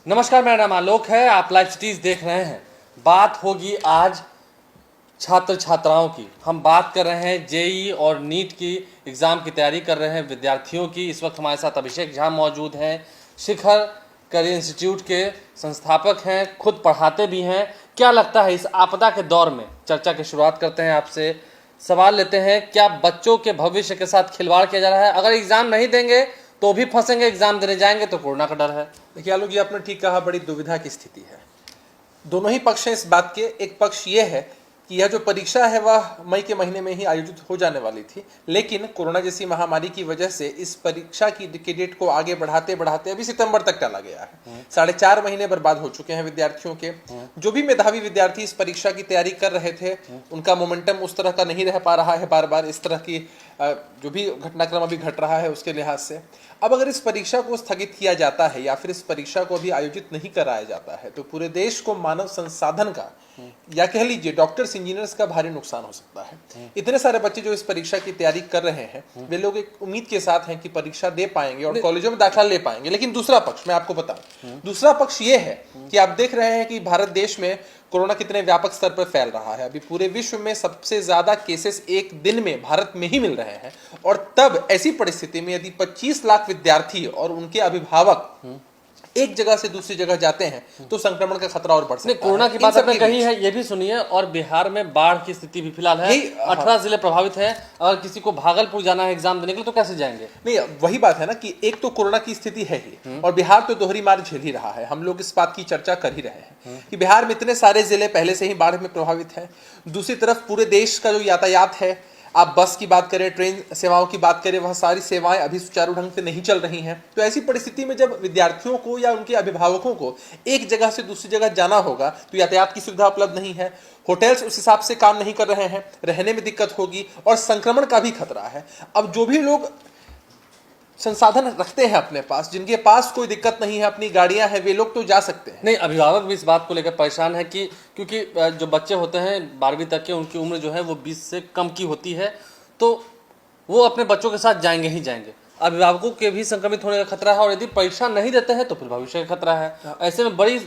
नमस्कार, मेरा नाम आलोक है। आप लाइव सिटीज देख रहे हैं। बात होगी आज छात्र छात्राओं की। हम बात कर रहे हैं जेई और नीट की एग्ज़ाम की तैयारी कर रहे हैं विद्यार्थियों की। इस वक्त हमारे साथ अभिषेक झा मौजूद हैं, शिखर करियर इंस्टीट्यूट के संस्थापक हैं, खुद पढ़ाते भी हैं। क्या लगता है इस आपदा के दौर में? चर्चा की शुरुआत करते हैं आपसे। सवाल लेते हैं, क्या बच्चों के भविष्य के साथ खिलवाड़ किया जा रहा है? अगर एग्ज़ाम नहीं देंगे तो भी फंसेंगे, एग्ज़ाम देने जाएंगे तो कोरोना का डर है। देखिए आलोक, ये आपने ठीक कहा, बड़ी दुविधा की स्थिति है। दोनों ही पक्ष हैं इस बात के। एक पक्ष ये है कि यह जो परीक्षा है वह मई के महीने में ही आयोजित हो जाने वाली थी, लेकिन कोरोना जैसी महामारी की वजह से इस परीक्षा की डेट को आगे बढ़ाते बढ़ाते अभी सितंबर तक टाला गया है। 4.5 महीने बर्बाद हो चुके हैं विद्यार्थियों के। जो भी मेधावी विद्यार्थी इस परीक्षा की तैयारी कर रहे थे, उनका मोमेंटम उस तरह का नहीं रह पा रहा है। बार बार इस तरह की जो भी घटनाक्रम अभी घट रहा है उसके लिहाज से अब अगर इस परीक्षा को स्थगित किया जाता है या फिर इस परीक्षा को अभी आयोजित नहीं कराया जाता है तो पूरे देश को मानव संसाधन का या कह लीजिए डॉक्टर्स इंजीनियर्स का भारी नुकसान हो सकता है। इतने सारे बच्चे जो इस परीक्षा की तैयारी कर रहे हैं वे लोग एक उम्मीद के साथ हैं कि परीक्षा दे पाएंगे और कॉलेजों में दाखिला ले पाएंगे। लेकिन दूसरा पक्ष मैं आपको बताऊं, दूसरा पक्ष ये है कि आप देख रहे हैं कि भारत देश में कोरोना कितने व्यापक स्तर पर फैल रहा है। अभी पूरे विश्व में सबसे ज्यादा केसेस एक दिन में भारत में ही मिल रहे हैं। और तब ऐसी परिस्थिति में यदि 25 लाख विद्यार्थी और उनके अभिभावक एक जगह से दूसरी जगह जाते हैं तो संक्रमण का खतरा और बढ़ सकता है। कोरोना की बात आपने कही है, ये भी सुनिए। और बिहार में बाढ़ की स्थिति भी फिलहाल है। 18 जिले प्रभावित है। अगर किसी को भागलपुर जाना है एग्जाम देने के लिए तो कैसे जाएंगे? नहीं, वही बात है ना कि एक तो कोरोना की स्थिति है ही और बिहार तो दोहरी मार झेल ही रहा है। हम लोग इस बात की चर्चा कर ही रहे हैं कि बिहार में इतने सारे जिले पहले से ही बाढ़ में प्रभावित है। दूसरी तरफ पूरे देश का जो यातायात है, आप बस की बात करें, ट्रेन सेवाओं की बात करें, वह सारी सेवाएं अभी सुचारू ढंग से नहीं चल रही हैं। तो ऐसी परिस्थिति में जब विद्यार्थियों को या उनके अभिभावकों को एक जगह से दूसरी जगह जाना होगा तो यातायात की सुविधा उपलब्ध नहीं है, होटल्स उस हिसाब से काम नहीं कर रहे हैं, रहने में दिक्कत होगी और संक्रमण का भी खतरा है। अब जो भी लोग संसाधन रखते हैं अपने पास, जिनके पास कोई दिक्कत नहीं है, अपनी गाड़ियां हैं, वे लोग तो जा सकते हैं। नहीं, अभिभावक भी इस बात को लेकर परेशान है कि क्योंकि जो बच्चे होते हैं 12वीं तक के, उनकी उम्र जो है वो 20 से कम की होती है, तो वो अपने बच्चों के साथ जाएंगे ही जाएंगे। अभिभावकों के भी संक्रमित होने का खतरा है और यदि परीक्षा नहीं देते हैं तो फिर भविष्य का खतरा है। ऐसे में बड़ी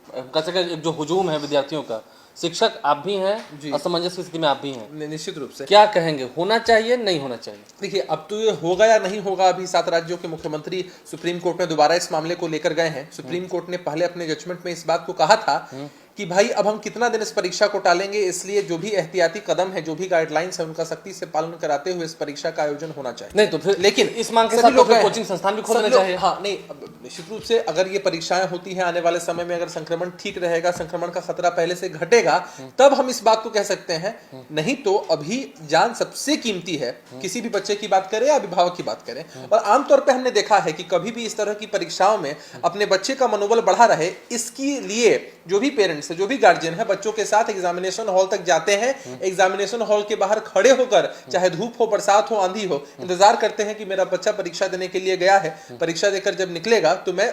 जो हुजूम है विद्यार्थियों का, शिक्षक आप भी हैं, असमंजस की स्थिति में आप भी हैं, निश्चित रूप से। क्या कहेंगे, होना चाहिए नहीं होना चाहिए? देखिए, अब तो ये होगा या नहीं होगा, अभी 7 राज्यों के मुख्यमंत्री सुप्रीम कोर्ट में दोबारा इस मामले को लेकर गए हैं। सुप्रीम कोर्ट ने पहले अपने जजमेंट में इस बात को कहा था कि भाई अब हम कितना दिन इस परीक्षा को टालेंगे, इसलिए जो भी एहतियाती कदम है, जो भी गाइडलाइंस है, उनका सख्ती से पालन कराते हुए इस परीक्षा का आयोजन होना चाहिए। नहीं तो फिर लेकिन इस मांग के साथ तो कोचिंग संस्थान भी खोलने चाहिए। हाँ, नहीं, निश्चित रूप से अगर ये परीक्षाएं होती हैं आने वाले समय में, अगर संक्रमण ठीक रहेगा, संक्रमण का खतरा पहले से घटेगा, तब हम इस बात को कह सकते हैं। नहीं तो अभी जान सबसे कीमती है, किसी भी बच्चे की बात करें या अभिभावक की बात करें। और आमतौर पर हमने देखा है कि कभी भी इस तरह की परीक्षाओं में अपने बच्चे का मनोबल बढ़ा रहे, इसके लिए जो भी पेरेंट्स है, जो भी गार्जियन है, बच्चों के साथ एग्जामिनेशन हॉल तक जाते हैं। एग्जामिनेशन हॉल के बाहर खड़े होकर, चाहे धूप हो, बरसात हो, आंधी हो, इंतजार करते हैं कि मेरा बच्चा परीक्षा देने के लिए गया है, परीक्षा देकर जब निकलेगा तो मैं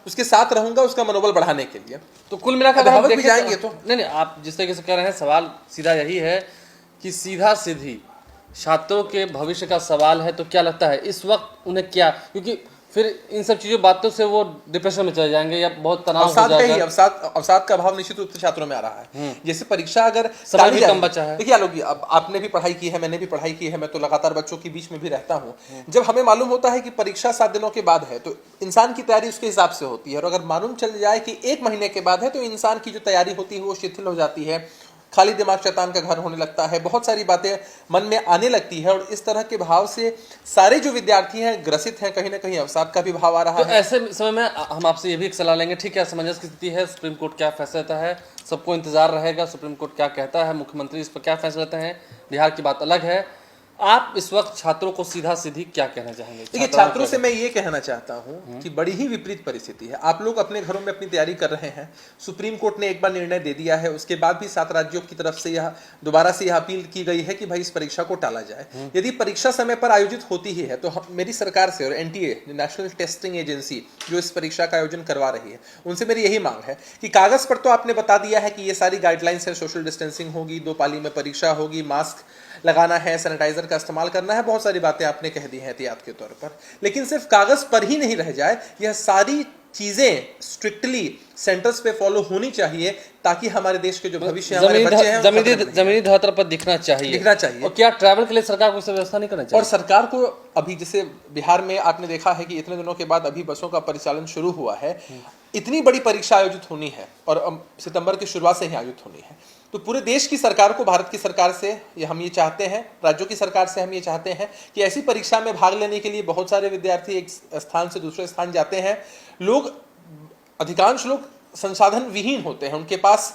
उसके साथ रहूंगा, उसका मनोबल बढ़ाने के लिए। तो कुल मिलाकर हम भी जाएंगे तो नहीं, आप जिस तरीके से कह रहे हैं, सवाल सीधा यही है कि सीधा सीधी छात्रों के भविष्य का सवाल है। तो क्या लगता है इस वक्त उन्हें क्या, क्योंकि फिर इन सब चीजों बातों से वो डिप्रेशन में चले जाएंगे या बहुत तनाव हो जाएगा। अवसाद का भाव निश्चित रूप से छात्रों में आ रहा है। जैसे परीक्षा अगर समय भी कम बचा है। देखिए आलोक, अब आपने भी पढ़ाई की है, मैंने भी पढ़ाई की है, मैं तो लगातार बच्चों के बीच में भी रहता हूँ। जब हमें मालूम होता है कि परीक्षा 7 दिनों के बाद है तो इंसान की तैयारी उसके हिसाब से होती है। और अगर मालूम चल जाए कि 1 महीने के बाद है तो इंसान की जो तैयारी होती है वो शिथिल हो जाती है, खाली दिमाग शैतान का घर होने लगता है, बहुत सारी बातें मन में आने लगती है। और इस तरह के भाव से सारे जो विद्यार्थी हैं ग्रसित हैं, कहीं ना कहीं अवसाद का भी भाव आ रहा है। ऐसे समय में हम आपसे ये भी एक सलाह लेंगे, ठीक है, असमंजस की स्थिति है, सुप्रीम कोर्ट क्या फैसला लेता है, सबको इंतजार रहेगा सुप्रीम कोर्ट क्या कहता है, मुख्यमंत्री इस पर क्या फैसला लेते हैं, बिहार की बात अलग है। आप इस वक्त छात्रों को सीधा सीधी क्या कहना चाहेंगे? देखिए, छात्रों से मैं ये कहना चाहता हूं कि बड़ी ही विपरीत परिस्थिति है। आप लोग अपने घरों में अपनी तैयारी कर रहे हैं, सुप्रीम कोर्ट ने एक बार निर्णय दे दिया है, उसके बाद भी 7 राज्यों की तरफ से यह दोबारा से यह अपील की गई है कि भाई इस परीक्षा को टाला जाए। यदि परीक्षा समय पर आयोजित होती ही है तो मेरी सरकार से और एनटीए, नेशनल टेस्टिंग एजेंसी, जो इस परीक्षा का आयोजन करवा रही है, उनसे मेरी यही मांग है कि कागज पर तो आपने बता दिया है कि ये सारी गाइडलाइंस है, सोशल डिस्टेंसिंग होगी, 2 पाली में परीक्षा होगी, मास्क लगाना है, सैनिटाइजर का इस्तेमाल करना है, बहुत सारी बातें आपने कह दी हैं एहतियात के तौर पर, लेकिन सिर्फ कागज पर ही नहीं रह जाए, यह सारी चीजें स्ट्रिक्टली सेंटर्स पे फॉलो होनी चाहिए, ताकि हमारे देश के जो भविष्य हमारे बच्चे हैं जमीनी धरातल पर दिखना चाहिए। और क्या ट्रैवल के लिए सरकार को व्यवस्था नहीं करना चाहिए? और सरकार को अभी जैसे बिहार में आपने देखा है कि इतने दिनों के बाद अभी बसों का परिचालन शुरू हुआ है, इतनी बड़ी परीक्षा आयोजित होनी है और सितंबर की शुरुआत से ही आयोजित होनी है, तो पूरे देश की सरकार को, भारत की सरकार से हम ये चाहते हैं, राज्यों की सरकार से हम ये चाहते हैं कि ऐसी परीक्षा में भाग लेने के लिए बहुत सारे विद्यार्थी एक स्थान से दूसरे स्थान जाते हैं। अधिकांश लोग संसाधन विहीन होते हैं, उनके पास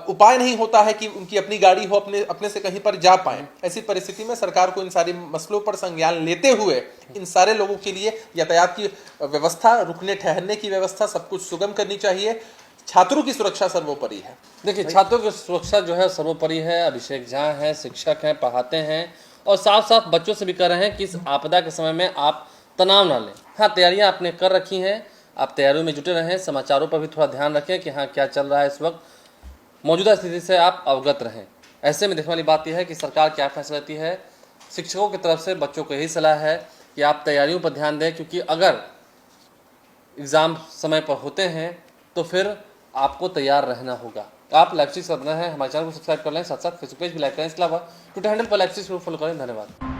उपाय नहीं होता है कि उनकी अपनी गाड़ी हो, अपने से कहीं पर जा पाए। ऐसी परिस्थिति में सरकार को इन सारी मसलों पर संज्ञान लेते हुए इन सारे लोगों के लिए यातायात की व्यवस्था, रुकने ठहरने की व्यवस्था, सब कुछ सुगम करनी चाहिए। छात्रों की सुरक्षा सर्वोपरि है। देखिए, छात्रों की सुरक्षा जो है सर्वोपरि है। अभिषेक झा हैं, शिक्षक हैं, पढ़ाते हैं और साफ साफ बच्चों से भी कह रहे हैं कि इस आपदा के समय में आप तनाव ना लें। हाँ, तैयारियां आपने कर रखी हैं, आप तैयारियों में जुटे रहें, समाचारों पर भी थोड़ा ध्यान रखें कि हाँ क्या चल रहा है इस वक्त, मौजूदा स्थिति से आप अवगत रहें। ऐसे में देखने वाली बात यह है कि सरकार क्या फैसला लेती है। शिक्षकों की तरफ से बच्चों को यही सलाह है कि आप तैयारियों पर ध्यान दें, क्योंकि अगर एग्ज़ाम समय पर होते हैं तो फिर आपको तैयार रहना होगा। आप लाइव स्ट्रीम करना है, हमारे चैनल को सब्सक्राइब कर लें, साथ साथ फेसबुक पेज भी लाइक करें। इसके अलावा ट्विटर हैंडल पर लाइव स्ट्रीम फॉलो करें। धन्यवाद।